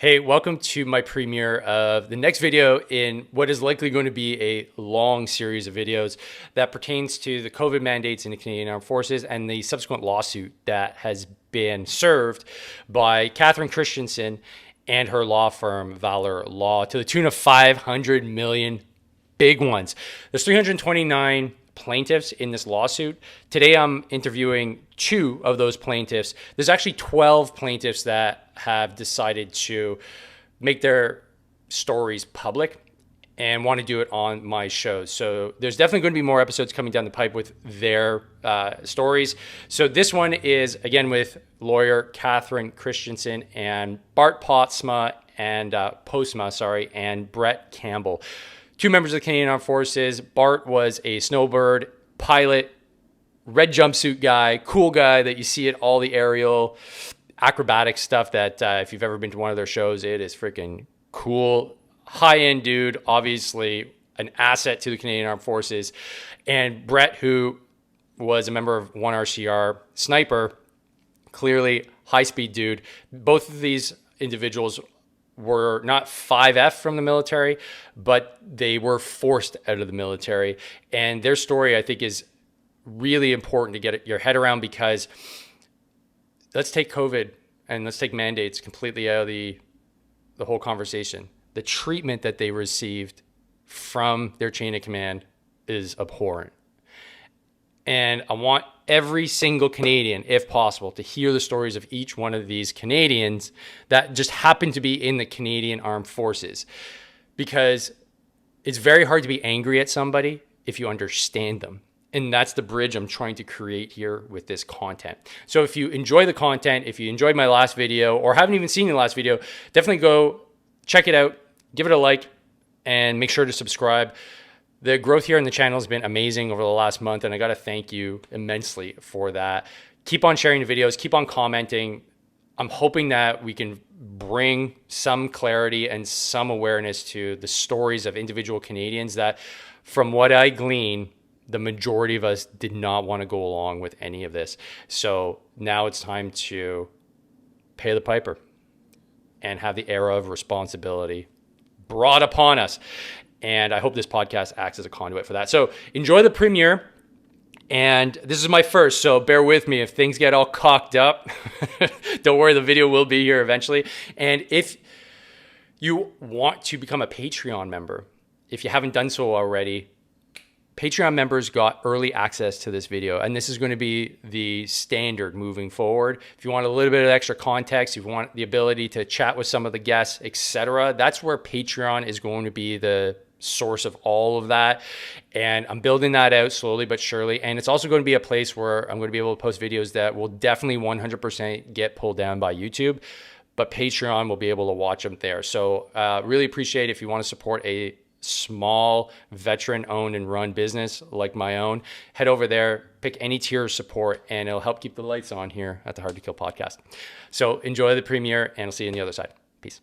Hey, welcome to my premiere of the next video in what is likely going to be a long series of videos that pertains to the COVID mandates in the Canadian Armed Forces and the subsequent lawsuit that has been served by Catherine Christensen and her law firm, Valor Law, to the tune of $500 million. Big ones. There's 329 plaintiffs in this lawsuit. Today, I'm interviewing 2 of those plaintiffs. There's actually 12 plaintiffs that have decided to make their stories public and want to do it on my show. So there's definitely going to be more episodes coming down the pipe with their stories. So this one is, again, with lawyer Catherine Christensen and Bart and Postma, and Brett Campbell. 2 members of the Canadian Armed Forces. Bart was a snowbird pilot, red jumpsuit guy, cool guy that you see at all the aerial acrobatic stuff that if you've ever been to one of their shows, it is freaking cool. High-end dude, obviously an asset to the Canadian Armed Forces. And Brett, who was a member of 1RCR sniper, clearly high-speed dude. Both of these individuals were not 5F from the military, but they were forced out of the military. And their story, I think, is really important to get your head around, because let's take COVID and let's take mandates completely out of the whole conversation. The treatment that they received from their chain of command is abhorrent. And I want every single Canadian, if possible, to hear the stories of each one of these Canadians that just happen to be in the Canadian Armed Forces. Because it's very hard to be angry at somebody if you understand them. And that's the bridge I'm trying to create here with this content. So if you enjoy the content, if you enjoyed my last video or haven't even seen the last video, definitely go check it out, give it a like, and make sure to subscribe. The growth here on the channel has been amazing over the last month, and I got to thank you immensely for that. Keep on sharing the videos, keep on commenting. I'm hoping that we can bring some clarity and some awareness to the stories of individual Canadians that, from what I glean, the majority of us did not want to go along with any of this. So now it's time to pay the piper and have the era of responsibility brought upon us. And I hope this podcast acts as a conduit for that. So enjoy the premiere. And this is my first, so bear with me if things get all cocked up. Don't worry, the video will be here eventually. And if you want to become a Patreon member, if you haven't done so already, Patreon members got early access to this video, and this is going to be the standard moving forward. If you want a little bit of extra context, if you want the ability to chat with some of the guests, etc., that's where Patreon is going to be the source of all of that. And I'm building that out slowly but surely. And it's also going to be a place where I'm going to be able to post videos that will definitely 100% get pulled down by YouTube, but Patreon will be able to watch them there. So really appreciate if you want to support a small veteran owned and run business like my own. Head over there, pick any tier of support, and it'll help keep the lights on here at the Hard to Kill podcast. So enjoy the premiere, and I'll see you on the other side. Peace.